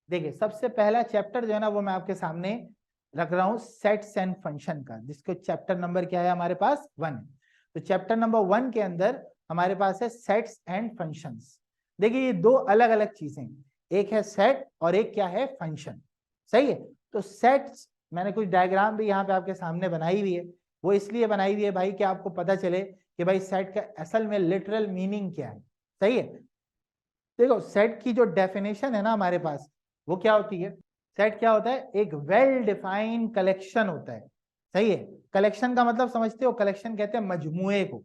देखिए सबसे पहला चैप्टर जो है ना वो मैं आपके सामने रख रहा हूं सेट्स एंड फंक्शन का, जिसको चैप्टर नंबर क्या है हमारे पास 1। तो चैप्टर नंबर 1 के अंदर हमारे पास है सेट्स एंड फंक्शंस। देखिए ये दो अलग अलग चीजें, एक है सेट और एक क्या है फंक्शन। सही है। तो सेट्स मैंने कुछ डायग्राम भी यहाँ पे आपके सामने बनाई हुई है, वो इसलिए बनाई हुई है भाई कि आपको पता चले कि भाई सेट का असल में लिटरल मीनिंग क्या है। सही है। देखो सेट की जो डेफिनेशन है ना हमारे पास वो क्या होती है। सेट क्या होता है, एक वेल डिफाइंड कलेक्शन होता है। सही है। कलेक्शन का मतलब समझते हो, कलेक्शन कहते हैं मजमुए को।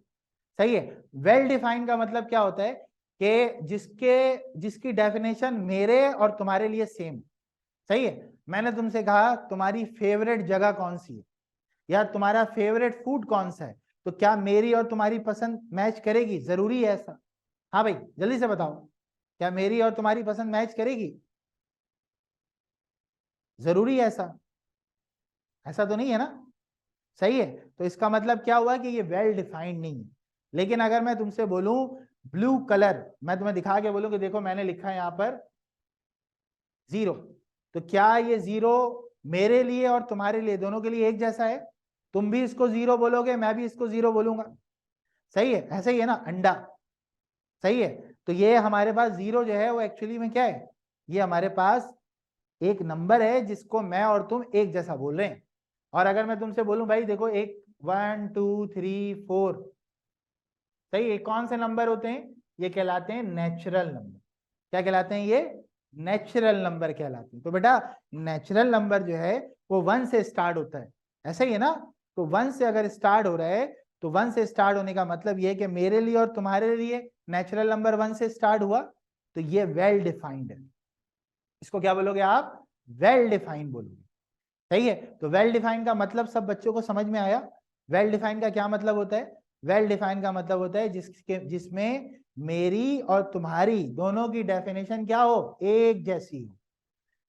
सही है। वेल डिफाइंड का मतलब क्या होता है कि जिसकी डेफिनेशन मेरे और तुम्हारे लिए सेम। सही है। मैंने तुमसे कहा तुम्हारी फेवरेट जगह कौन सी है या तुम्हारा फेवरेट फूड कौन सा है, तो क्या मेरी और तुम्हारी पसंद मैच करेगी? जरूरी है ऐसा? हाँ भाई जल्दी से बताओ, क्या मेरी और तुम्हारी पसंद मैच करेगी? जरूरी है ऐसा? ऐसा तो नहीं है ना। सही है। तो इसका मतलब क्या हुआ कि ये वेल डिफाइंड नहीं है। लेकिन अगर मैं तुमसे बोलूं ब्लू कलर, मैं तुम्हें दिखा के बोलूं कि देखो मैंने लिखा है यहां पर 0, तो क्या ये 0 मेरे लिए और तुम्हारे लिए दोनों के लिए एक जैसा है? तुम भी इसको 0 बोलोगे, मैं भी इसको 0 बोलूंगा। सही है। ऐसे ही है ना अंडा। सही है। तो ये हमारे पास 0 जो है वो एक्चुअली में क्या है, ये हमारे पास एक नंबर है जिसको मैं और तुम एक जैसा बोल रहे हैं। और अगर मैं तुमसे बोलूं भाई देखो एक 1 2 3 4, सही है, कौन से नंबर होते हैं? ये कहलाते हैं नेचुरल नंबर। क्या कहलाते हैं ये? नेचुरल नंबर कहलाते हैं। तो बेटा नेचुरल नंबर जो है वो 1 से स्टार्ट होता है। ऐसा ही है ना। तो 1 से अगर स्टार्ट हो रहा है तो 1 से स्टार्ट होने का मतलब ये कि मेरे लिए और तुम्हारे लिए नेचुरल नंबर 1 से स्टार्ट हुआ, तो ये वेल डिफाइंड है। इसको क्या बोलोगे आप? वेल डिफाइंड बोलोगे। सही है। तो वेल डिफाइंड का मतलब सब बच्चों को समझ में आया? वेल डिफाइंड का क्या मतलब होता है? वेल डिफाइंड का मतलब होता है जिसमें मेरी और तुम्हारी दोनों की डेफिनेशन क्या हो, एक जैसी हो।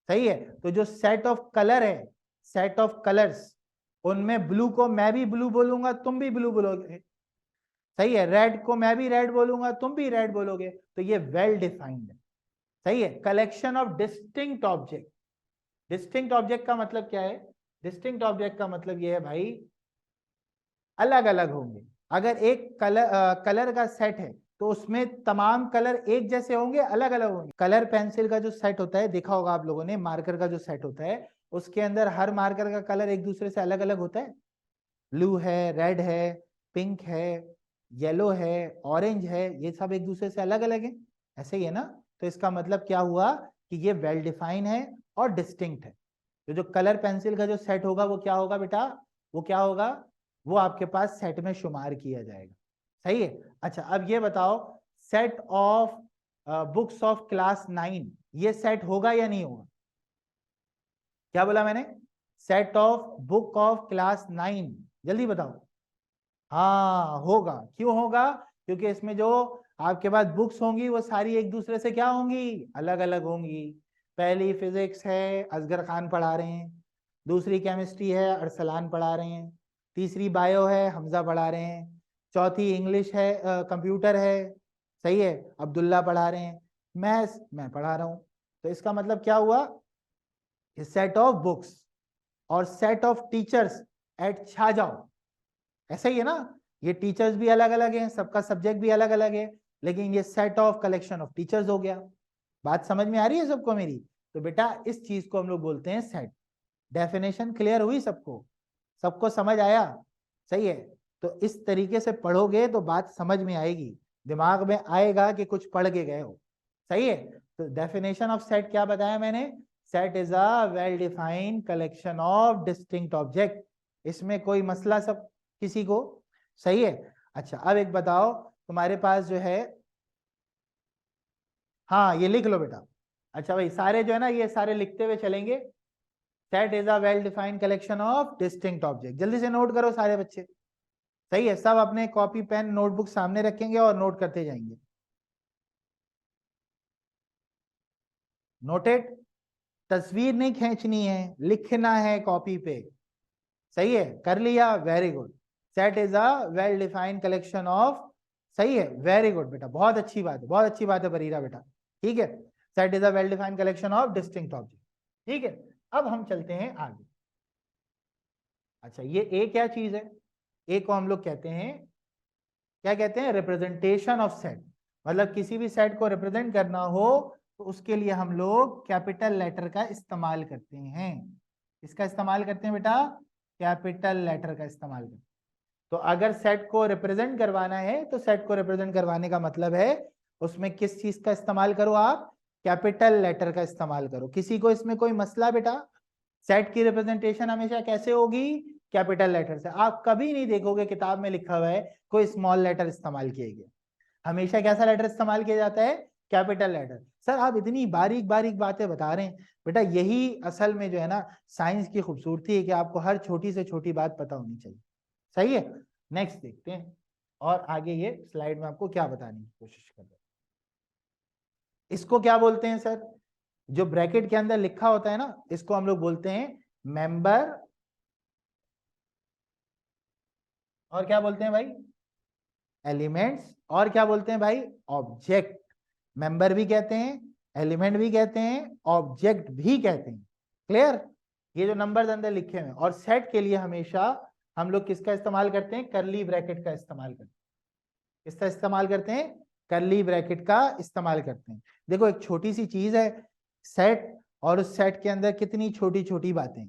सही है। तो जो सेट ऑफ कलर है, सेट ऑफ कलर्स, उनमें ब्लू को मैं भी ब्लू बोलूंगा, तुम भी ब्लू बोलोगे। सही है। रेड को मैं भी रेड बोलूंगा, तुम भी रेड बोलोगे। तो ये वेल डिफाइंड है। सही है। Collection of distinct object. Distinct object का मतलब क्या है? डिस्टिंक्ट ऑब्जेक्ट का मतलब ये है भाई अलग अलग होंगे। अगर एक कलर का सेट है तो उसमें तमाम कलर एक जैसे होंगे, अलग अलग होंगे? कलर पेंसिल का जो सेट होता है देखा होगा आप लोगों ने, मार्कर का जो सेट होता है उसके अंदर हर मार्कर का कलर एक दूसरे से अलग अलग होता है। ब्लू है, रेड है, पिंक है, येलो है, ऑरेंज है, ये सब एक दूसरे से अलग अलग है। ऐसे ही है ना। तो इसका मतलब क्या हुआ कि ये वेल डिफाइन है और डिस्टिंक्ट है। तो जो कलर पेंसिल का जो सेट होगा वो क्या होगा बेटा? वो क्या होगा? वो आपके पास सेट में शुमार किया जाएगा। सही है। अच्छा अब ये बताओ set of books of class 9, ये सेट होगा या नहीं होगा? क्या बोला मैंने? Set of book of class 9, जल्दी बताओ। हाँ होगा। क्यों होगा? क्योंकि इसमें जो आपके पास बुक्स होंगी वो सारी एक दूसरे से क्या होंगी, अलग अलग होंगी। पहली फिजिक्स है, असगर खान पढ़ा रहे हैं। दूसरी केमिस्ट्री है, अरसलान पढ़ा रहे हैं। तीसरी बायो है, हमजा पढ़ा रहे हैं। चौथी इंग्लिश है, कंप्यूटर है, सही है, अब्दुल्ला पढ़ा रहे हैं। मैथ्स मैं पढ़ा रहा हूँ। तो इसका मतलब क्या हुआ? सेट ऑफ बुक्स और सेट ऑफ टीचर्स एट छा जाओ। ऐसा ही है ना। ये टीचर्स भी अलग अलग हैं, सबका सब्जेक्ट भी अलग अलग है, लेकिन ये set of collection of teachers हो गया। बात समझ में आ रही है सबको मेरी? तो बेटा इस चीज को हम लोग बोलते हैं सेट। डेफिनेशन क्लियर हुई सबको? सबको समझ आया? सही है। तो इस तरीके से पढ़ोगे तो बात समझ में आएगी, दिमाग में आएगा कि कुछ पढ़ के गए हो। सही है। तो डेफिनेशन ऑफ सेट क्या बताया मैंने? Set is a well defined collection of distinct object. इसमें कोई मसला सब किसी को? सही है। अच्छा अब एक बताओ तुम्हारे पास जो है, हाँ ये लिख लो बेटा। अच्छा भाई सारे जो है ना ये सारे लिखते हुए चलेंगे। Set is a well defined collection of distinct object. जल्दी से नोट करो सारे बच्चे। सही है। सब अपने कॉपी पेन नोटबुक सामने रखेंगे और नोट करते जाएंगे। नोटेड? तस्वीर नहीं खींचनी है, लिखना है कॉपी पे। सही है। कर लिया? Very good. Set is a well defined collection of, सही है, वेरी गुड बेटा, बहुत अच्छी बात है, बहुत अच्छी बात है बरीरा बेटा। ठीक है। Set is a well defined collection of distinct object. ठीक है, अब हम चलते हैं आगे। अच्छा, ये ए क्या चीज है? ए को हम लोग कहते हैं, क्या कहते हैं? Representation of set. मतलब किसी भी सेट को रिप्रेजेंट करना हो तो उसके लिए हम लोग कैपिटल लेटर का इस्तेमाल करते हैं। इसका इस्तेमाल करते हैं बेटा, कैपिटल लेटर का इस्तेमाल करते हैं। तो अगर सेट को रिप्रेजेंट करवाना है तो सेट को रिप्रेजेंट करवाने का मतलब है उसमें किस चीज का इस्तेमाल करो आप? कैपिटल लेटर का इस्तेमाल करो। किसी को इसमें कोई मसला बेटा? सेट की रिप्रेजेंटेशन हमेशा कैसे होगी? कैपिटल लेटर से। आप कभी नहीं देखोगे किताब में लिखा हुआ है कोई स्मॉल लेटर इस्तेमाल किए गए। हमेशा कैसा लेटर इस्तेमाल किया जाता है? Capital letter. सर आप इतनी बारीक बारीक बातें बता रहे हैं, बेटा यही असल में जो है ना साइंस की खूबसूरती है कि आपको हर छोटी से छोटी बात पता होनी चाहिए। सही है, नेक्स्ट देखते हैं और आगे ये स्लाइड में आपको क्या बताने की कोशिश कर रहे हैं। इसको क्या बोलते हैं सर? जो ब्रैकेट के अंदर लिखा होता है ना, इसको हम लोग बोलते हैं मेंबर, और क्या बोलते हैं भाई? एलिमेंट्स, और क्या बोलते हैं भाई? ऑब्जेक्ट। मेंबर भी कहते हैं, एलिमेंट भी कहते हैं, ऑब्जेक्ट भी कहते हैं। क्लियर? ये जो नंबर्स अंदर लिखे हुए हैं। और सेट के लिए हमेशा हम लोग किसका इस्तेमाल करते हैं? कर्ली ब्रैकेट का इस्तेमाल करते हैं। किसका इस्तेमाल करते हैं? कर्ली ब्रैकेट का इस्तेमाल करते हैं। देखो एक छोटी सी चीज है सेट, और उस सेट के अंदर कितनी छोटी छोटी बातें।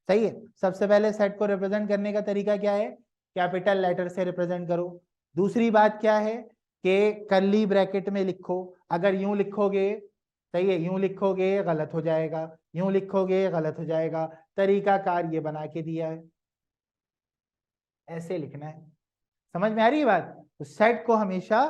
सही है, सबसे पहले सेट को रिप्रेजेंट करने का तरीका क्या है? कैपिटल लेटर से रिप्रेजेंट करो। दूसरी बात क्या है कि कर्ली ब्रैकेट में लिखो। अगर यूं लिखोगे, सही है, यूं लिखोगे गलत हो जाएगा, यूं लिखोगे गलत हो जाएगा। तरीकाकार ये बना के दिया है, ऐसे लिखना है। समझ में आ रही है बात? तो सेट को हमेशा,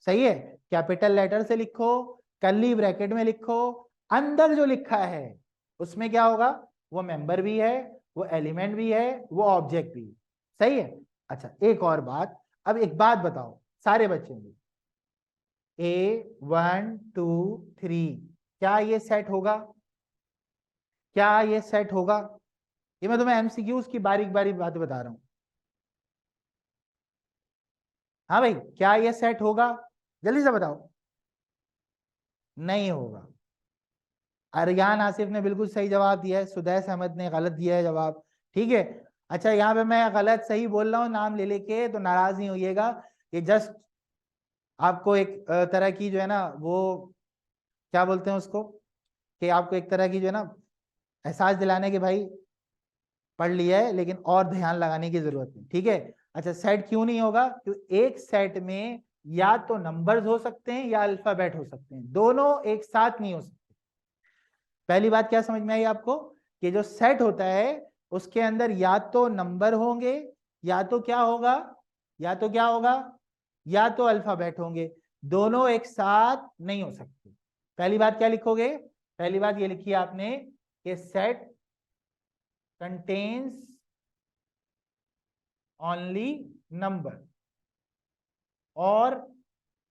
सही है, कैपिटल लेटर से लिखो, कर्ली ब्रैकेट में लिखो। अंदर जो लिखा है उसमें क्या होगा? वो मेंबर भी है, वो एलिमेंट भी है, वो ऑब्जेक्ट भी है। सही है। अच्छा एक और बात, अब एक बात बताओ सारे बच्चों को, A1 2 3 क्या ये सेट होगा? क्या ये सेट होगा? ये मैं तुम्हें एमसीक्यूज की बारीक बारीक बातें बता रहा हूं। हाँ भाई, क्या ये सेट होगा? जल्दी से बताओ। नहीं होगा। अरियान आसिफ ने बिल्कुल सही जवाब दिया है, सुदैस अहमद ने गलत दिया है जवाब। ठीक है। अच्छा यहाँ पे मैं गलत सही बोल रहा हूँ नाम ले लेके, तो नाराज नहीं होइएगा। ये जस्ट आपको एक तरह की जो है ना वो क्या बोलते हैं उसको, कि आपको एक तरह की जो है ना एहसास दिलाने के भाई पढ़ लिया है लेकिन और ध्यान लगाने की जरूरत नहीं। ठीक है। अच्छा सेट क्यों नहीं होगा? क्योंकि एक सेट में या तो नंबर्स हो सकते हैं या अल्फाबेट हो सकते हैं, दोनों एक साथ नहीं हो सकते। पहली बात क्या समझ में आई आपको? कि जो सेट होता है उसके अंदर या तो नंबर होंगे, या तो क्या होगा? या तो क्या होगा? या तो अल्फाबेट होंगे, दोनों एक साथ नहीं हो सकते। पहली बात क्या लिखोगे? पहली बात ये लिखी आपने कि सेट कंटेन्स ओनली नंबर और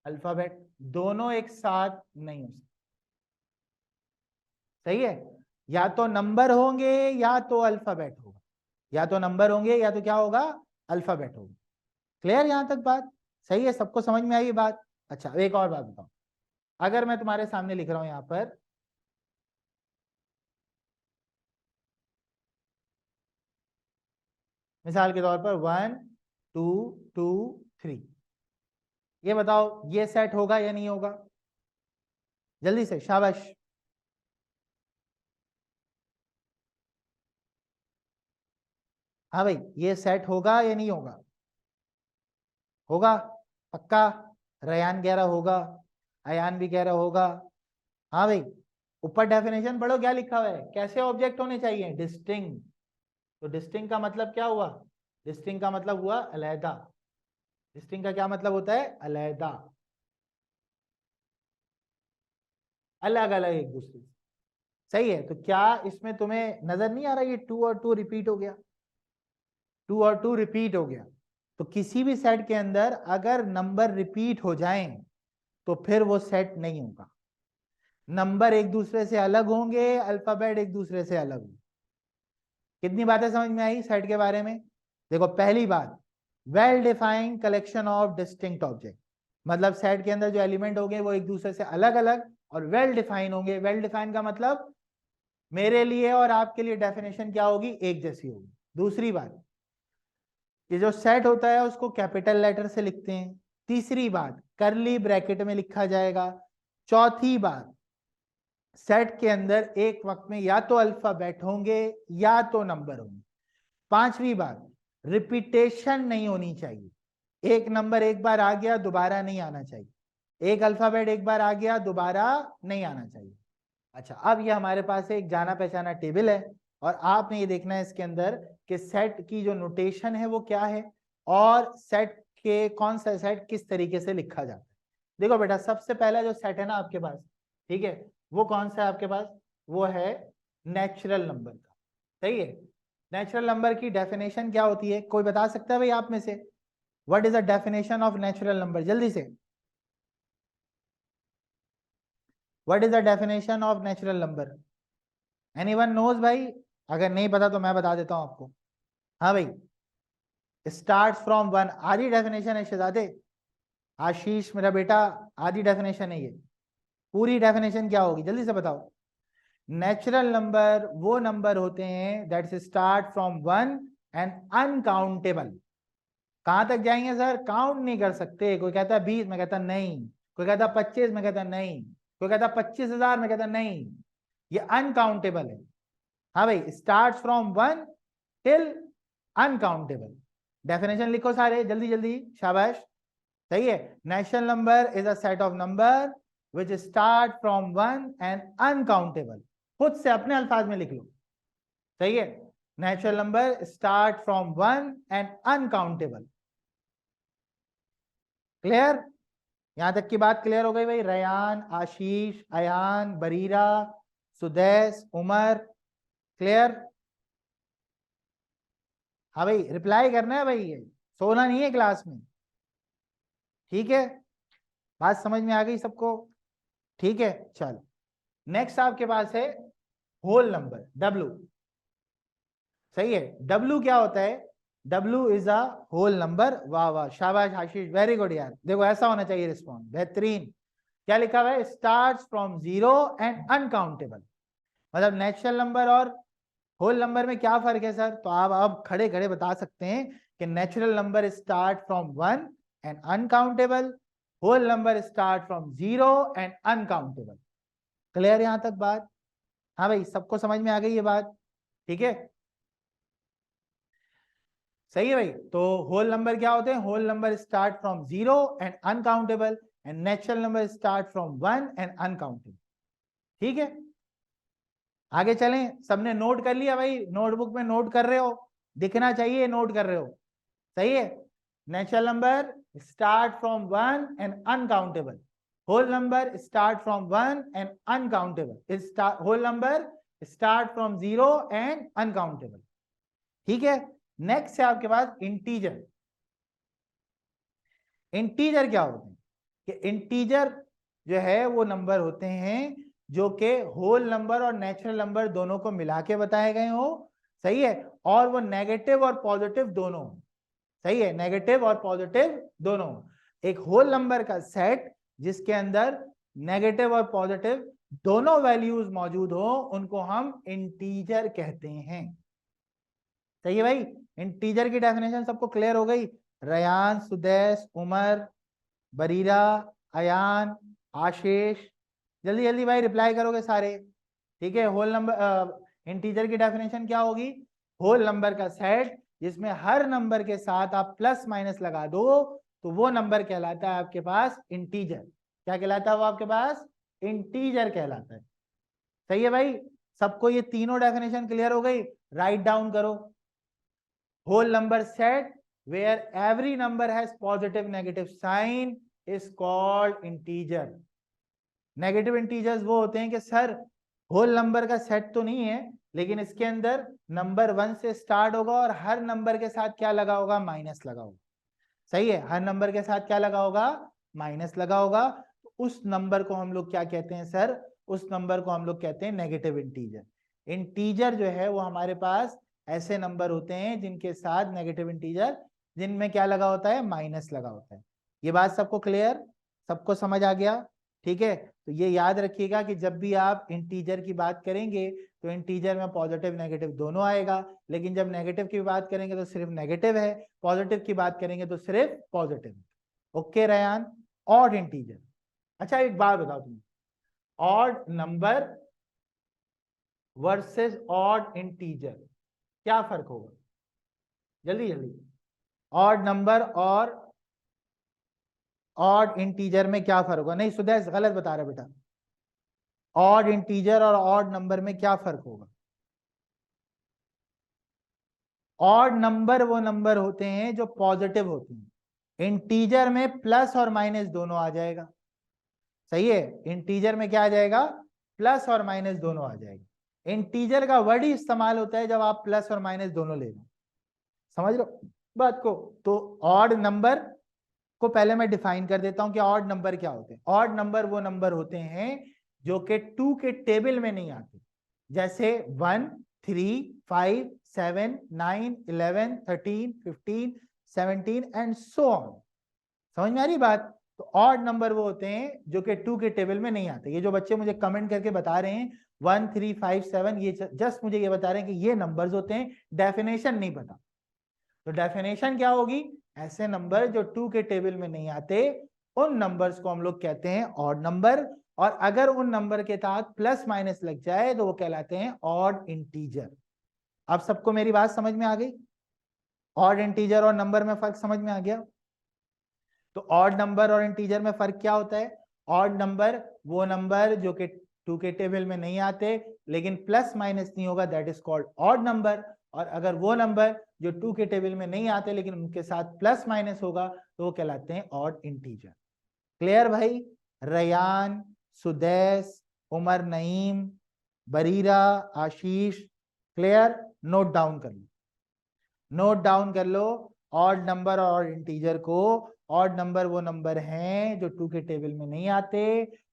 अल्फाबेट, दोनों एक साथ नहीं हो सकते। सही है। या तो नंबर होंगे या तो अल्फाबेट होगा, या तो नंबर होंगे या तो क्या होगा? अल्फाबेट होगा। क्लियर यहां तक बात? सही है, सबको समझ में आई बात? अच्छा एक और बात बताओ, अगर मैं तुम्हारे सामने लिख रहा हूं यहां पर मिसाल के तौर पर 1 2 2 3, ये बताओ ये सेट होगा या नहीं होगा? जल्दी से, शाबाश। हाँ भाई, ये सेट होगा या नहीं होगा? होगा पक्का? रयान कह रहा होगा, अयान भी कह रहा होगा। हाँ भाई, ऊपर डेफिनेशन पढ़ो क्या लिखा हुआ है, कैसे ऑब्जेक्ट होने चाहिए? डिस्टिंक्ट। तो डिस्टिंक्ट का मतलब क्या हुआ? डिस्टिंक्ट का मतलब हुआ अलहदा। डिस्टिंक्ट का क्या मतलब होता है? अलहदा, अलग अलग एक दूसरे से। सही है। तो क्या इसमें तुम्हें नजर नहीं आ रहा ये 2 और 2 रिपीट हो गया? 2 और 2 रिपीट हो गया। तो किसी भी सेट के अंदर अगर नंबर रिपीट हो जाएं तो फिर वो सेट नहीं होगा। नंबर एक दूसरे से अलग होंगे, अल्फाबेट एक दूसरे से अलग होंगे। कितनी बातें समझ में आई सेट के बारे में? देखो पहली बात, well defined collection of distinct object, मतलब सेट के अंदर जो एलिमेंट होंगे वो एक दूसरे से अलग अलग और वेल डिफाइन होंगे। वेल डिफाइन का मतलब मेरे लिए और आपके लिए डेफिनेशन क्या होगी, एक जैसी होगी। दूसरी बात, ये जो सेट होता है उसको कैपिटल लेटर से लिखते हैं। तीसरी बात, करली ब्रैकेट में लिखा जाएगा। चौथी बात, सेट के अंदर एक वक्त में या तो अल्फाबेट होंगे या तो नंबर होंगे। पांचवी बात, रिपीटेशन नहीं होनी चाहिए। एक नंबर एक बार आ गया दोबारा नहीं आना चाहिए, एक अल्फाबेट एक बार आ गया दोबारा नहीं आना चाहिए। अच्छा, अब ये हमारे पास एक जाना पहचाना टेबल है और आपने ये देखना है इसके अंदर कि सेट की जो नोटेशन है वो क्या है और सेट के कौन सा सेट किस तरीके से लिखा जाता है। देखो बेटा, सबसे पहला जो सेट है ना आपके पास, ठीक है, वो कौन सा है आपके पास, वो है नेचुरल नंबर का। सही है। नेचुरल नंबर की डेफिनेशन क्या होती है, कोई बता सकता है भाई आप में से? What is the definition of natural number, जल्दी से। What is the definition of natural number? Anyone knows भाई? अगर नहीं पता तो मैं बता देता हूं आपको। हाँ भाई, स्टार्ट फ्रॉम वन, आधी डेफिनेशन है शहजादे। आशीष मेरा बेटा, आधी डेफिनेशन है ये। पूरी डेफिनेशन क्या होगी जल्दी से बताओ। नेचुरल नंबर वो नंबर होते हैं that start from one and uncountable. कहां तक जाएंगे सर? काउंट नहीं कर सकते। कोई कहता है 20, मैं कहता नहीं। कोई कहता 25, मैं कहता नहीं। कोई कहता 25,000, मैं कहता नहीं। ये अनकाउंटेबल है। हाँ भाई, start from one till uncountable. Definition लिखो सारे जल्दी जल्दी, शाबाश। सही है। Natural number is a set of number which start from one and uncountable. खुद से अपने अल्फाज में लिख लो। सही है। Natural number start from one and uncountable. Clear? यहां तक की बात क्लियर हो गई भाई? रयान, आशीष, अयान, बरीरा, सुदेश, उमर, क्लियर? हाँ भाई, रिप्लाई करना है भाई, ये सोना नहीं है क्लास में। ठीक है, बात समझ में आ गई सबको? ठीक है, चलो नेक्स्ट आपके पास है होल नंबर, डब्लू। सही है। डब्लू क्या होता है? W is a whole number. वाह वाह, शाबाश आशीष, वेरी गुड यार। देखो ऐसा होना चाहिए रिस्पॉन्स, बेहतरीन। क्या लिखा हुआ है? Start from zero and uncountable. मतलब नेचुरल नंबर और होल नंबर में क्या फर्क है सर? तो आप अब खड़े खड़े बता सकते हैं कि natural number start from one and uncountable, whole number start from zero and uncountable. Clear यहां तक बात? हाँ भाई, सबको समझ में आ गई ये बात? ठीक है, सही है भाई। तो होल नंबर क्या होते हैं? Whole number start from zero and uncountable, and natural number start from one and uncountable. ठीक है, आगे चलें। सबने नोट कर लिया भाई? नोटबुक में नोट कर रहे हो? दिखना चाहिए नोट कर रहे हो। सही है। Natural number start from one and uncountable, whole number start from one and uncountable, whole number start from zero and uncountable. ठीक है। नेक्स्ट है आपके पास इंटीजर। इंटीजर क्या होते हैं? कि इंटीजर जो है वो नंबर होते हैं जो कि होल नंबर और नेचुरल नंबर दोनों को मिला के बताए गए हो। सही है। और वो नेगेटिव और पॉजिटिव दोनों। सही है, नेगेटिव और पॉजिटिव दोनों। एक होल नंबर का सेट जिसके अंदर नेगेटिव और पॉजिटिव दोनों वैल्यूज मौजूद हो, उनको हम इंटीजर कहते हैं। सही है भाई। इंटीजर की डेफिनेशन सबको क्लियर हो गई? रयान, सुदेश, उमर, बरीरा, अयान, आशीष, जल्दी जल्दी भाई रिप्लाई करोगे सारे? ठीक है। होल नंबर, इंटीजर की डेफिनेशन क्या होगी? होल नंबर का सेट जिसमें हर नंबर के साथ आप प्लस माइनस लगा दो तो वो नंबर कहलाता है आपके पास इंटीजर। क्या कहलाता है वो आपके पास? इंटीजर कहलाता है। सही है भाई। सबको ये तीनों डेफिनेशन क्लियर हो गई? राइट डाउन करो। whole number set where every number has positive negative sign is called integer. Negative integers वो होते हैं कि सर होल नंबर का सेट तो नहीं है लेकिन इसके अंदर नंबर वन से स्टार्ट होगा और हर नंबर के साथ क्या लगा होगा? माइनस लगा होगा। सही है, हर नंबर के साथ क्या लगा होगा? माइनस लगा होगा। तो उस नंबर को हम लोग क्या कहते हैं सर? उस नंबर को हम लोग कहते हैं नेगेटिव इंटीजर। इंटीजर जो है वो हमारे पास ऐसे नंबर होते हैं जिनके साथ नेगेटिव इंटीजर जिनमें क्या लगा होता है? माइनस लगा होता है। ये बात सबको क्लियर? सबको समझ आ गया? ठीक है। तो ये याद रखिएगा कि जब भी आप इंटीजर की बात करेंगे तो इंटीजर में पॉजिटिव नेगेटिव दोनों आएगा, लेकिन जब नेगेटिव की बात करेंगे तो सिर्फ नेगेटिव है, पॉजिटिव की बात करेंगे तो सिर्फ positive. Okay Ryan, odd integer. अच्छा एक बात बताओ तुम्हें, odd number versus odd integer क्या फर्क होगा? जल्दी जल्दी, ऑड नंबर और ऑड इंटीजर में क्या फर्क होगा? नहीं सुदेश गलत बता रहे बेटा, ऑड इंटीजर और ऑड नंबर में क्या फर्क होगा? ऑड नंबर वो नंबर होते हैं जो पॉजिटिव होते हैं, इंटीजर में प्लस और माइनस दोनों आ जाएगा। सही है, इंटीजर में क्या आ जाएगा? प्लस और माइनस दोनों आ जाएगा। इंटीजर का वर्ड ही इस्तेमाल होता है जब आप प्लस और माइनस दोनों ले लो। समझ लो बात को? तो ऑड नंबर को पहले मैं डिफाइन कर देता हूं कि ऑड नंबर क्या होते हैं। ऑड नंबर वो नंबर होते हैं जो कि 2 के टेबल में नहीं आते, जैसे 1, 3, 5, 7, 9, 11, 13, 15, 17 एंड सो ऑन। समझ में आ रही बात? तो ऑड नंबर वो होते हैं जो कि 2 के टेबल में नहीं आते। ये जो बच्चे मुझे कमेंट करके बता रहे हैं 1, 3, 5, 7, ये जस्ट मुझे ये बता रहे हैं कि ये नंबर्स होते हैं, डेफिनेशन नहीं पता। तो डेफिनेशन क्या होगी? ऐसे नंबर जो 2 के टेबल में नहीं आते उन नंबर्स को हम लोग कहते हैं ऑड नंबर, और अगर उन नंबर के साथ प्लस माइनस लग जाए तो वो कहलाते हैं ऑड इंटीजर। अब सबको मेरी बात समझ में आ गई? ऑड इंटीजर और नंबर में फर्क समझ में आ गया? तो ऑड नंबर और इंटीजर में फर्क क्या होता है? ऑड नंबर वो नंबर जो कि 2 के टेबल में नहीं आते लेकिन प्लस माइनस नहीं होगा, that is called odd number. और अगर वो नंबर जो 2 के टेबल में नहीं आते लेकिन उनके साथ प्लस माइनस होगा तो वो कहलाते हैं ऑड इंटीजर। क्लियर भाई? रयान, सुदेश, उमर नईम, बरीरा, आशीष, क्लियर? नोट डाउन कर लो, नोट डाउन कर लो। ऑड नंबर और इंटीजर को, ऑड नंबर वो नंबर हैं जो 2 के टेबल में नहीं आते,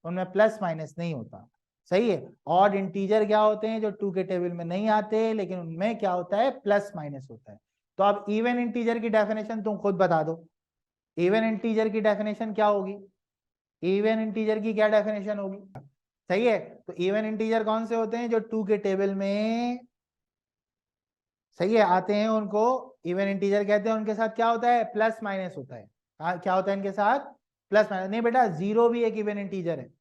उनमें प्लस माइनस नहीं होता। सही है। ऑड इंटीजर क्या होते हैं? जो 2 के टेबल में नहीं आते लेकिन उनमें क्या होता है? प्लस माइनस होता है। तो अब इवन इंटीजर की डेफिनेशन तुम खुद बता दो। इवन इंटीजर की डेफिनेशन क्या होगी? इवन इंटीजर की क्या डेफिनेशन होगी? सही है। तो इवन इंटीजर कौन से होते हैं? जो 2 के टेबल में, सही है, आते हैं, उनको इवन इंटीजर कहते हैं। उनके साथ क्या होता है? प्लस माइनस होता है। क्या होता है इनके साथ? Plus minus. नहीं बेटा, जीरो भी एक इवन इंटीजर है,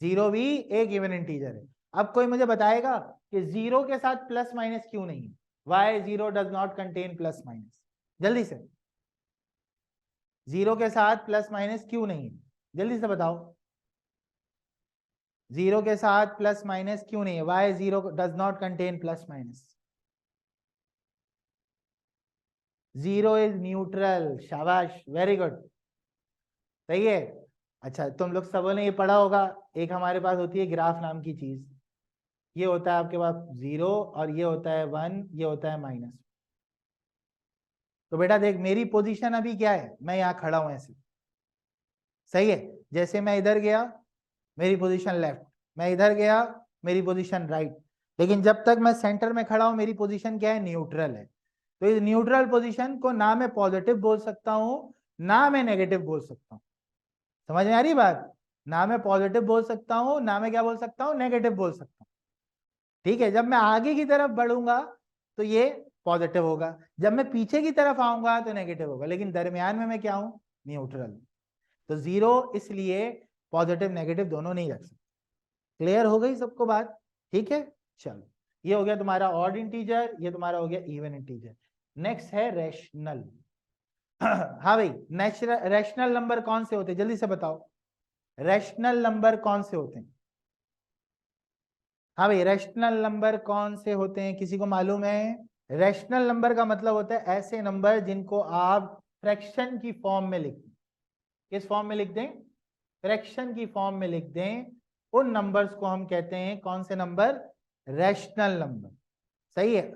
जीरो भी एक इवन इंटीजर है। अब कोई मुझे बताएगा कि जीरो के साथ प्लस माइनस क्यों नहीं है? Why zero does not contain plus minus? जल्दी से, जीरो के साथ प्लस माइनस क्यों नहीं है? जल्दी से बताओ, जीरो के साथ प्लस माइनस क्यों नहीं है? Why zero does not contain plus minus? Zero is neutral. शाबाश, वेरी गुड, सही है। अच्छा, तुम लोग सबों ने ये पढ़ा होगा, एक हमारे पास होती है ग्राफ नाम की चीज। ये होता है आपके पास जीरो और ये होता है 1, ये होता है माइनस। तो बेटा देख, मेरी पोजीशन अभी क्या है? मैं यहाँ खड़ा हूं ऐसे, सही है। जैसे मैं इधर गया मेरी पोजीशन लेफ्ट, मैं इधर गया मेरी पोजीशन राइट, लेकिन जब तक मैं सेंटर में खड़ा हूं मेरी पोजीशन क्या है? न्यूट्रल है। तो इस न्यूट्रल पोजीशन को ना मैं पॉजिटिव बोल सकता हूं ना मैं नेगेटिव बोल सकता हूं। समझ में आ रही बात? ना मैं पॉजिटिव बोल सकता हूं ना मैं क्या बोल सकता हूं? नेगेटिव बोल सकता हूं। ठीक है, जब मैं आगे की तरफ बढ़ूंगा तो ये पॉजिटिव होगा, जब मैं पीछे की तरफ आऊंगा तो नेगेटिव होगा, लेकिन दरमियान में मैं क्या हूं? न्यूट्रल। तो जीरो इसलिए पॉजिटिव नेगेटिव दोनों नहीं रख सकते। क्लियर हो गई सबको बात? ठीक है, चलो, ये हो गया तुम्हारा ऑड इंटीजर, ये तुम्हारा हो गया इवन इंटीजर। नेक्स्ट है रैशनल। हाँ भाई, रैशनल नंबर कौन से होते हैं? जल्दी से बताओ, रैशनल नंबर कौन से होते हैं? हाँ भाई, रैशनल नंबर कौन से होते हैं? किसी को मालूम है? रैशनल नंबर का मतलब होता है ऐसे नंबर जिनको आप फ्रैक्शन की फॉर्म में लिख दें। किस फॉर्म में लिख दें? फ्रैक्शन की फॉर्म में लिख दें। उन नंबर्स को हम कहते हैं कौन से नंबर? Rational number. सही है।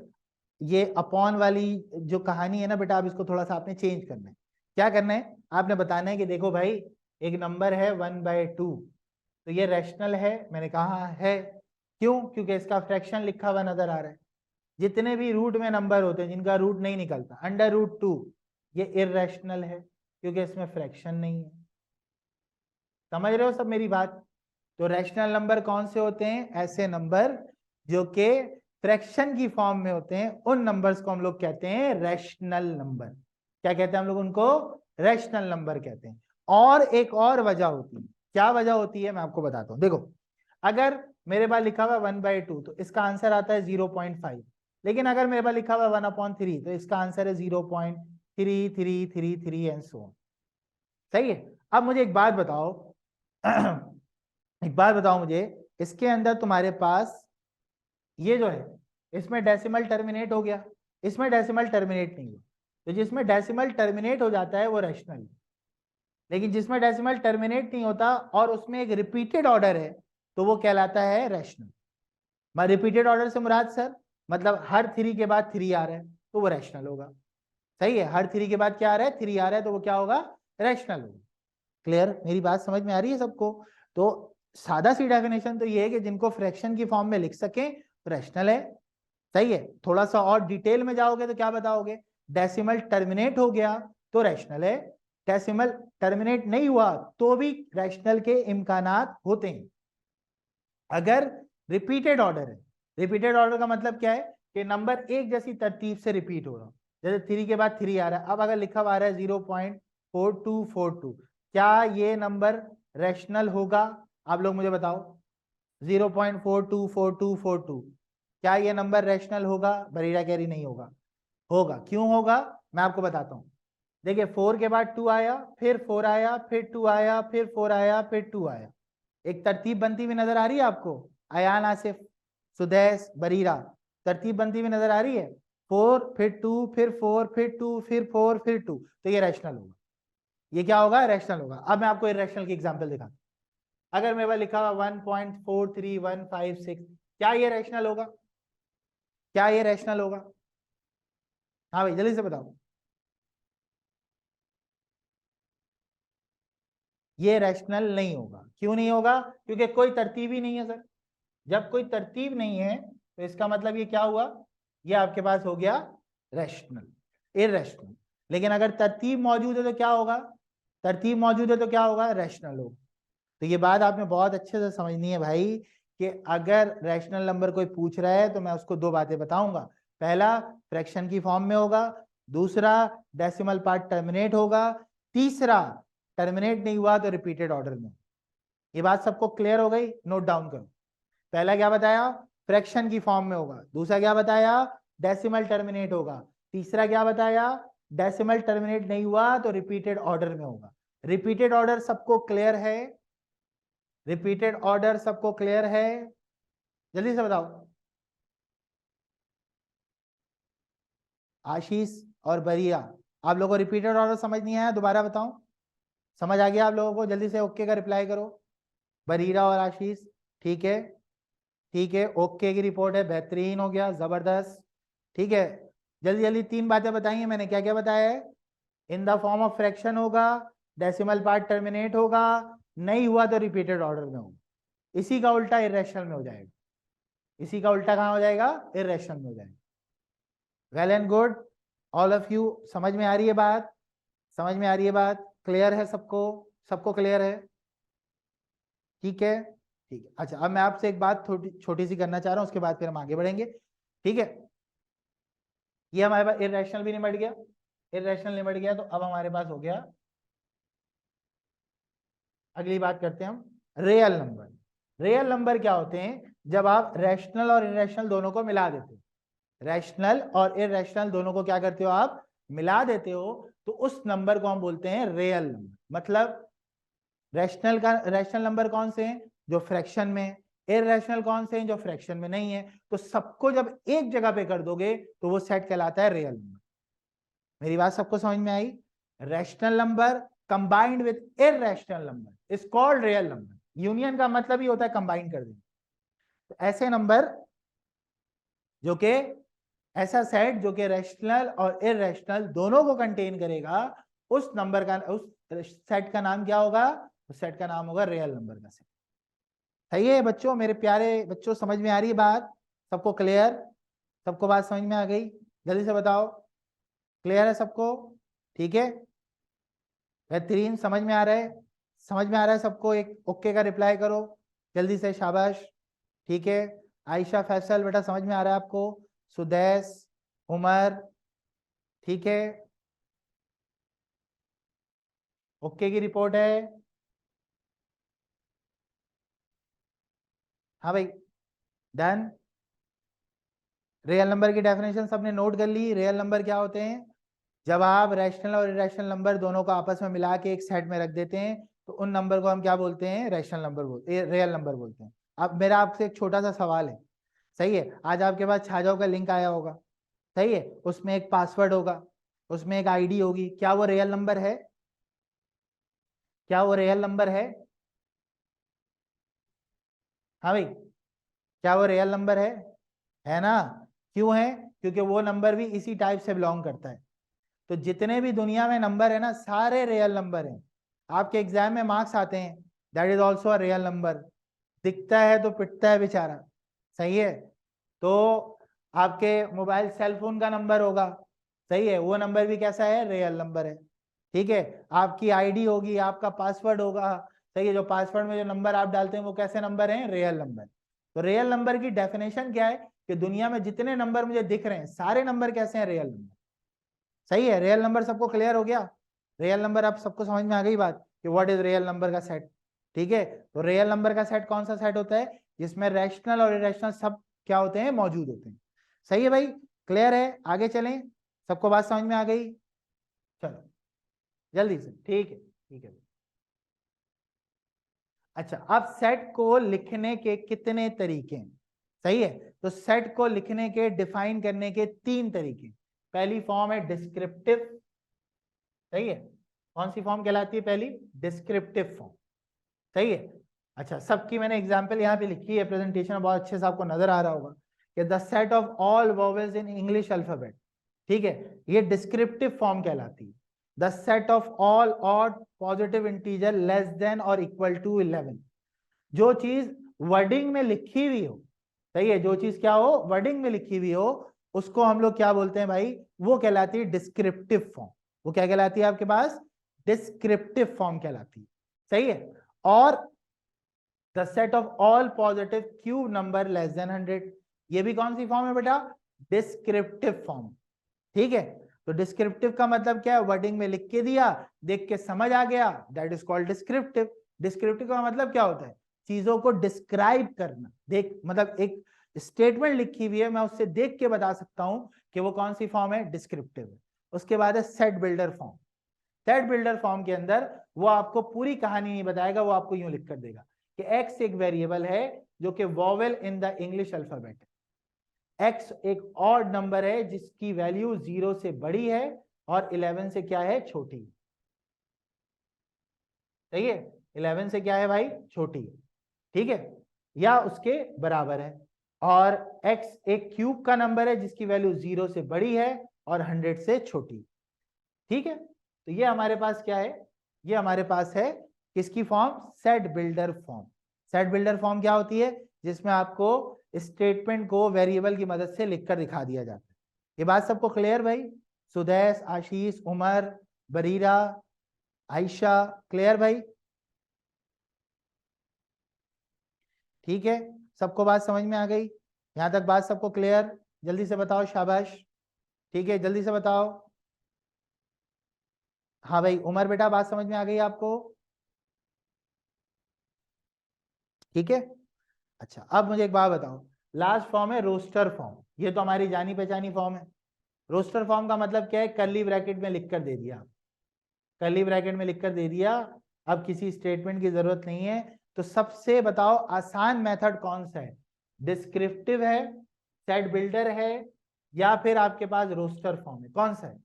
ये अपॉन वाली जो कहानी है ना बेटा, आप इसको थोड़ा सा आपने चेंज करना है। क्या करना है? आपने बताना है कि देखो भाई, एक नंबर है 1/2, तो ये रैशनल है। मैंने कहा है, क्यों? क्योंकि इसका फ्रैक्शन लिखा हुआ नजर आ रहा है। जितने भी रूट में नंबर होते हैं जिनका रूट नहीं निकलता, √2, ये इररेशनल है क्योंकि इसमें फ्रैक्शन नहीं है। समझ रहे हो सब मेरी बात? तो रैशनल नंबर कौन से होते हैं? ऐसे नंबर जो कि फ्रैक्शन की फॉर्म में होते हैं, उन नंबर्स को हम लोग कहते हैं रैशनल नंबर। क्या कहते हैं हम लोग उनको? रैशनल नंबर कहते हैं। और एक और वजह होती है। क्या वजह होती है मैं आपको बताता हूं। देखो, अगर मेरे पास लिखा हुआ 1/2 तो इसका आंसर आता है 0.5, लेकिन अगर मेरे पास लिखा हुआ 1/3 तो इसका आंसर है 0.3333 एंड सो ऑन। सही है। अब मुझे एक बात बताओ एक बात बताओ मुझे, इसके अंदर तुम्हारे पास ये जो है, इसमें डेसिमल टर्मिनेट हो गया, इसमें डेसिमल टर्मिनेट नहीं हुआ। तो जिसमें डेसिमल टर्मिनेट हो जाता है वो रैशनल है, लेकिन जिसमें डेसिमल टर्मिनेट नहीं होता और उसमें एक रिपीटेड ऑर्डर है तो वो कहलाता है रैशनल। मैं रिपीटेड ऑर्डर से मुराद सर मतलब हर 3 के बाद 3 आ रहा है तो वो रैशनल होगा। सही है, हर 3 के बाद क्या आ रहा है? 3 आ रहा है, तो वो क्या होगा? रैशनल होगा। क्लियर? मेरी बात समझ में आ रही है सबको? तो सादा सी डेफिनेशन तो ये है कि जिनको फ्रैक्शन की फॉर्म में लिख सके रैशनल है। सही है। थोड़ा सा और डिटेल में जाओगे तो क्या बताओगे? डेसिमल टर्मिनेट हो गया तो रैशनल है, डेसिमल टर्मिनेट नहीं हुआ तो भी रैशनल के इम्कानात होते हैं। अगर रिपीटेड ऑर्डर है, रिपीटेड ऑर्डर का मतलब क्या है? कि नंबर एक जैसी तरतीब से रिपीट हो रहा, जैसे 3 के बाद 3 आ रहा है। अब अगर लिखा हुआ आ रहा है 0.4242, क्या ये नंबर रैशनल होगा? आप लोग मुझे बताओ, 0.424242 क्या ये नंबर रैशनल होगा? बरीरा कह रही नहीं होगा। होगा। क्यों होगा? मैं आपको बताता हूं। देखिए, 4 के बाद 2 आया, फिर 4 आया, फिर 2 आया, फिर 4 आया, फिर 2 आया। एक तरतीब बनती हुई नजर आ रही है आपको? अयान, आसिफ, सुदैस, बरीरा, तरतीब बनती हुई नजर आ रही है? 4 फिर 2 फिर 4 फिर 2 फिर 4 फिर 2, तो ये रैशनल होगा। ये क्या होगा? रैशनल होगा। अब मैं आपको इरैशनल की एग्जांपल दिखाता हूं। अगर मेरे पास लिखा हुआ 1.43156, क्या ये रैशनल होगा? क्या ये रैशनल होगा? हाँ भाई, जल्दी से बताओ। ये रैशनल नहीं होगा। क्यों नहीं होगा? क्योंकि कोई तरतीब ही नहीं है सर। जब कोई तरतीब नहीं है तो इसका मतलब ये क्या हुआ? ये आपके पास हो गया रैशनल, इरैशनल। लेकिन अगर तरतीब मौजूद है तो क्या होगा? तरतीब मौजूद है तो क्या होगा? रैशनल होगा। तो ये बात आपने बहुत अच्छे से समझनी है भाई, कि अगर रैशनल नंबर कोई पूछ रहा है तो मैं उसको दो बातें बताऊंगा। पहला, फ्रैक्शन की फॉर्म में होगा। दूसरा, डेसिमल पार्ट टर्मिनेट होगा। तीसरा, टर्मिनेट नहीं हुआ तो रिपीटेड ऑर्डर में। ये बात सबको क्लियर हो गई? नोट डाउन करो। पहला क्या बताया? फ्रैक्शन की फॉर्म में होगा। दूसरा क्या बताया? डेसिमल टर्मिनेट होगा। तीसरा क्या बताया? डेसिमल टर्मिनेट नहीं हुआ तो रिपीटेड ऑर्डर में होगा। रिपीटेड ऑर्डर सबको क्लियर है? रिपीटेड ऑर्डर सबको क्लियर है? जल्दी से बताओ। आशीष और बरिया, आप लोगों को रिपीटेड ऑर्डर समझ नहीं आया? दोबारा बताऊं? समझ आ गया आप लोगों को? जल्दी से ओके का रिप्लाई करो। बरीरा और आशीष, ठीक है, ठीक है, ओके की रिपोर्ट है, बेहतरीन हो गया, जबरदस्त। ठीक है, जल्दी जल्दी 3 बातें बताई हैं मैंने। क्या क्या बताया है? In the form of fraction होगा, डेसिमल पार्ट टर्मिनेट होगा, नहीं हुआ तो रिपीटेड ऑर्डर में होगा। इसी का उल्टा इरेशनल में हो जाएगा। इसी का उल्टा कहां हो जाएगा? इरेशनल में हो जाएगा। Well and good, all of you. समझ में आ रही है बात? समझ में आ रही है बात? क्लियर है सबको? सबको क्लियर है? ठीक है, ठीक है। अच्छा, अब मैं आपसे एक बात छोटी छोटी सी करना चाह रहा हूं, उसके बाद फिर हम आगे बढ़ेंगे। ठीक है, ये हमारे पास इरेशनल भी निमट गया। इरेशनल निमट गया तो अब हमारे पास हो गया, अगली बात करते हैं हम, रियल नंबर। रियल नंबर क्या होते हैं? जब आप रैशनल और इरेशनल दोनों को मिला देते हो। रैशनल और इरेशनल दोनों को क्या करते हो आप? मिला देते हो, तो उस नंबर को हम बोलते हैं रियल नंबर। मतलब रैशनल नंबर कौन से हैं? जो फ्रैक्शन में। इरेशनल कौन से हैं? जो फ्रैक्शन में नहीं है। तो सबको जब एक जगह पे कर दोगे तो वो सेट कहलाता है रियल नंबर। मेरी बात सबको समझ में आई? Rational number combined with irrational number is called real number. Union का मतलब ही होता है कंबाइन कर देना। तो ऐसे नंबर जो कि, ऐसा सेट जो कि रैशनल और इरेशनल दोनों को कंटेन करेगा, उस नंबर का, उस सेट का नाम क्या होगा? उस सेट का नाम होगा रियल नंबर का सेट। सही है बच्चों? मेरे प्यारे बच्चों, समझ में आ रही है बात? सबको क्लियर? सबको बात समझ में आ गई? जल्दी से बताओ, क्लियर है सबको? ठीक है, बेहतरीन। समझ में आ रहा है? समझ में आ रहा है सबको? एक ओके का रिप्लाई करो, जल्दी से, शाबाश। ठीक है, आयशा, फैसल, बेटा समझ में आ रहा है आपको? सुदैस, उमर, ठीक है, ओके की रिपोर्ट है। हाँ भाई, डन। रियल नंबर की डेफिनेशन सबने नोट कर ली। रियल नंबर क्या होते हैं? जब आप रैशनल और इरेशनल नंबर दोनों को आपस में मिला के एक सेट में रख देते हैं तो उन नंबर को हम क्या बोलते हैं? रैशनल नंबर बोलते, रियल नंबर बोलते हैं। अब मेरा आपसे एक छोटा सा सवाल है, सही है? आज आपके पास छाजाओ का लिंक आया होगा, सही है? उसमें एक पासवर्ड होगा, उसमें एक आईडी होगी, क्या वो रियल नंबर है? क्या वो रियल नंबर है? हाँ भाई, क्या वो रियल नंबर है ना? क्यों है? क्योंकि वो नंबर भी इसी टाइप से बिलोंग करता है। तो जितने भी दुनिया में नंबर है ना, सारे रियल नंबर हैं। आपके एग्जाम में मार्क्स आते हैं, that is also a real number. दिखता है तो पिटता है बेचारा, सही है? तो आपके मोबाइल सेल फोन का नंबर होगा, सही है? वो नंबर भी कैसा है? रियल नंबर है। ठीक है, आपकी आईडी होगी, आपका पासवर्ड होगा, सही है? जो पासवर्ड में जो नंबर आप डालते हैं वो कैसे नंबर हैं? Real number. तो रियल नंबर की डेफिनेशन क्या है? कि दुनिया में जितने नंबर मुझे दिख रहे हैं सारे नंबर कैसे हैं? Real number. सही है? रियल नंबर सबको क्लियर हो गया? रियल नंबर आप सबको समझ में आ गई बात कि व्हाट इज रियल नंबर का सेट? ठीक है, तो रियल नंबर का सेट कौन सा सेट होता है? जिसमें रैशनल और इरेशनल सब क्या होते हैं? मौजूद होते हैं। सही है भाई, क्लियर है? आगे चलें, सबको बात समझ में आ गई? चलो जल्दी से, ठीक है, ठीक है। अच्छा, अब सेट को लिखने के कितने तरीके हैं? सही है, तो सेट को लिखने के, डिफाइन करने के 3 तरीके। पहली फॉर्म है डिस्क्रिप्टिव, सही है? कौन सी फॉर्म कहलाती है पहली? डिस्क्रिप्टिव फॉर्म, सही है? अच्छा, सबकी मैंने एग्जांपल यहाँ पे लिखी है, प्रेजेंटेशन में बहुत अच्छे से आपको नजर आ रहा होगा कि the set of all vowels in English alphabet, ठीक है, ये डिस्क्रिप्टिव फॉर्म कहलाती है। The set of all odd positive integer less than और इक्वल टू 11, जो चीज वर्डिंग में लिखी हुई हो, सही है? जो चीज क्या हो? वर्डिंग में लिखी हुई हो, उसको हम लोग क्या बोलते हैं भाई? वो कहलाती है डिस्क्रिप्टिव फॉर्म। वो क्या कहलाती है आपके पास? डिस्क्रिप्टिव फॉर्म कहलाती है, सही है? और the set of all positive cube number less than 100, ये भी कौन सी फॉर्म है बेटा? Descriptive form. ठीक है, तो डिस्क्रिप्टिव का मतलब क्या है? वर्डिंग में लिख के दिया, देख के समझ आ गया, that is called descriptive. Descriptive का मतलब क्या होता है? चीजों को डिस्क्राइब करना। देख, मतलब एक स्टेटमेंट लिखी हुई है, मैं उससे देख के बता सकता हूं कि वो कौन सी फॉर्म है? डिस्क्रिप्टिव। उसके बाद है set builder form. Set builder form के अंदर वो आपको पूरी कहानी नहीं बताएगा, वो आपको यूं लिख कर देगा कि एक्स एक वेरिएबल है जो कि vowel in the English alphabet है। एक्स एक ऑड नंबर है जिसकी वैल्यू 0 से बड़ी है और 11 से क्या है? छोटी। सही है? 11 से क्या है भाई? छोटी है, ठीक है, या उसके बराबर है। और एक्स एक क्यूब का नंबर है जिसकी वैल्यू 0 से बड़ी है और 100 से छोटी। ठीक है, तो ये हमारे पास क्या है? ये हमारे पास है किसकी form? Set builder form. Set builder form क्या होती है? जिसमें आपको स्टेटमेंट को वेरिएबल की मदद से लिखकर दिखा दिया जाता है। ये बात सबको क्लियर भाई? सुदैस, आशीष, उमर, बरीरा, आयशा, क्लियर भाई? ठीक है, सबको बात समझ में आ गई? यहां तक बात सबको क्लियर? जल्दी से बताओ, शाबाश। ठीक है, जल्दी से बताओ। हाँ भाई, उमर बेटा बात समझ में आ गई आपको? ठीक है, अच्छा, अब मुझे एक बात बताओ। लास्ट फॉर्म है रोस्टर फॉर्म। ये तो हमारी जानी पहचानी फॉर्म है। रोस्टर फॉर्म का मतलब क्या है? कर्ली ब्रैकेट में लिखकर दे दिया, कर्ली ब्रैकेट में लिखकर दे दिया, अब किसी स्टेटमेंट की जरूरत नहीं है। तो सबसे बताओ आसान मेथड कौन सा है? डिस्क्रिप्टिव है, सेट बिल्डर है, या फिर आपके पास रोस्टर फॉर्म है? कौन सा है?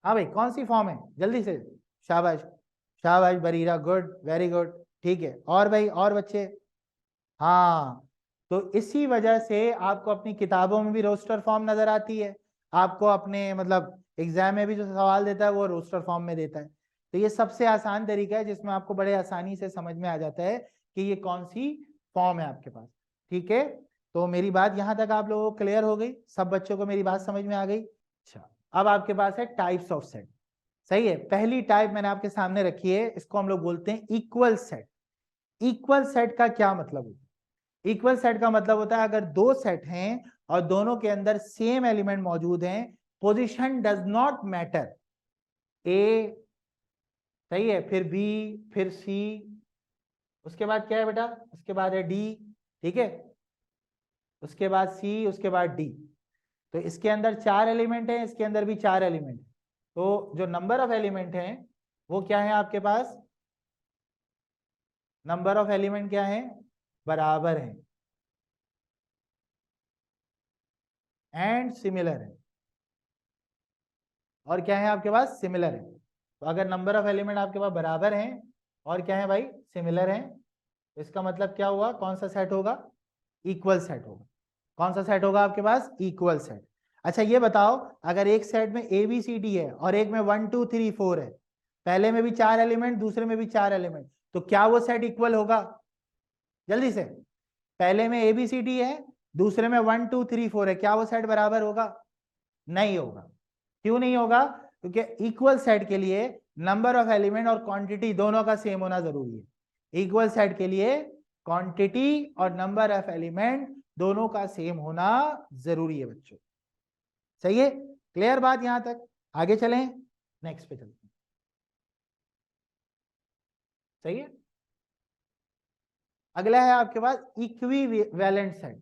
हाँ भाई, कौन सी फॉर्म है? जल्दी से, शाबाश, शाबाश बरीरा, गुड, वेरी गुड। ठीक है, और भाई, और बच्चे? हाँ, तो इसी वजह से आपको अपनी किताबों में भी रोस्टर फॉर्म नजर आती है, आपको अपने मतलब एग्जाम में भी जो सवाल देता है वो रोस्टर फॉर्म में देता है। तो ये सबसे आसान तरीका है जिसमें आपको बड़े आसानी से समझ में आ जाता है कि ये कौन सी फॉर्म है आपके पास। ठीक है, तो मेरी बात यहां तक आप लोगों को क्लियर हो गई? सब बच्चों को मेरी बात समझ में आ गई? अच्छा, अब आपके पास है टाइप्स ऑफ सेट। सही है। पहली टाइप मैंने आपके सामने रखी है, इसको हम लोग बोलते हैं इक्वल सेट। इक्वल सेट का क्या मतलब होता है? इक्वल सेट का मतलब होता है अगर दो सेट हैं और दोनों के अंदर सेम एलिमेंट मौजूद हैं, पोजीशन डज नॉट मैटर। ए, सही है, फिर बी, फिर सी, उसके बाद क्या है बेटा, उसके बाद है डी, ठीक है, उसके बाद सी, उसके बाद डी। तो इसके अंदर 4 एलिमेंट हैं, इसके अंदर भी 4 एलिमेंट। तो जो नंबर ऑफ एलिमेंट हैं वो क्या है आपके पास, नंबर ऑफ एलिमेंट क्या है, बराबर है एंड सिमिलर है। और क्या है आपके पास, सिमिलर है। तो अगर नंबर ऑफ एलिमेंट आपके पास बराबर हैं और क्या है भाई, सिमिलर हैं, तो इसका मतलब क्या हुआ, कौन सा सेट होगा, इक्वल सेट होगा। कौन सा सेट होगा आपके पास, इक्वल सेट। अच्छा ये बताओ, अगर एक सेट में ए बी सी डी है और एक में 1 2 3 4 है, पहले में भी 4 एलिमेंट, दूसरे में भी 4 एलिमेंट, तो क्या वो सेट इक्वल होगा, जल्दी से। पहले में ए बी सी डी है, दूसरे में 1 2 3 4 है, क्या वो सेट बराबर होगा, नहीं होगा। क्यों नहीं होगा, क्योंकि इक्वल सेट के लिए नंबर ऑफ एलिमेंट और क्वांटिटी दोनों का सेम होना जरूरी है। इक्वल सेट के लिए क्वांटिटी और नंबर ऑफ एलिमेंट दोनों का सेम होना जरूरी है बच्चों। सही है, क्लियर बात यहां तक, आगे चलें, नेक्स्ट पे चलते हैं। सही है, अगला है आपके पास इक्विवेलेंट सेट।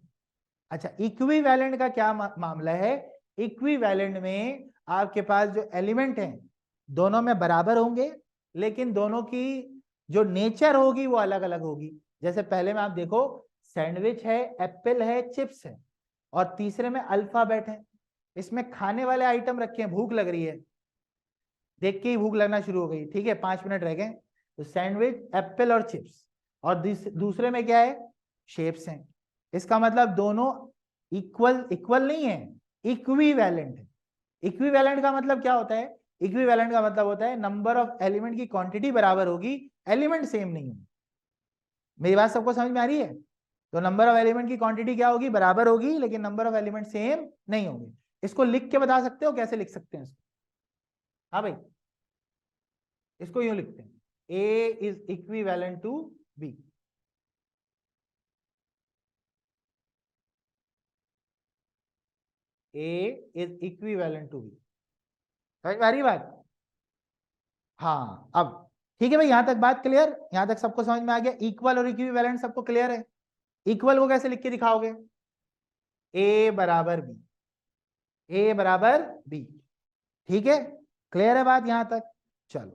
अच्छा, इक्विवेलेंट का क्या मामला है, इक्विवेलेंट में आपके पास जो एलिमेंट हैं दोनों में बराबर होंगे, लेकिन दोनों की जो नेचर होगी वो अलग अलग होगी। जैसे पहले में आप देखो, सैंडविच है, एप्पल है, चिप्स है, और तीसरे में अल्फाबेट है। इसमें खाने वाले आइटम रखे हैं, भूख लग रही है, देख के ही भूख लगना शुरू हो गई, ठीक है, 5 मिनट रह गए, तो सैंडविच, एप्पल और चिप्स। और दूसरे में क्या है, शेप्स हैं। इसका मतलब दोनों इक्वल, इक्वल नहीं है, इक्विवेलेंट है। इक्विवेलेंट का मतलब क्या होता है, इक्विवेलेंट का मतलब होता है नंबर ऑफ एलिमेंट की क्वांटिटी बराबर होगी, एलिमेंट सेम नहीं होंगे। मेरी बात सबको समझ में आ रही है। तो नंबर ऑफ एलिमेंट की क्वांटिटी क्या होगी, बराबर होगी, लेकिन नंबर ऑफ एलिमेंट सेम नहीं होंगे। इसको लिख के बता सकते हो, कैसे लिख सकते हैं इसको, हाँ भाई, इसको यूं लिखते हैं, A is equivalent to B. A is equivalent to B, समझ में आ रही बात। हाँ, अब ठीक है भाई, यहां तक बात क्लियर, यहां तक सबको समझ में आ गया, इक्वल और इक्विवेलेंट सबको क्लियर है। इक्वल को कैसे लिख के दिखाओगे, ए बराबर बी, ए बराबर बी, ठीक है, क्लियर है बात यहां तक, चलो।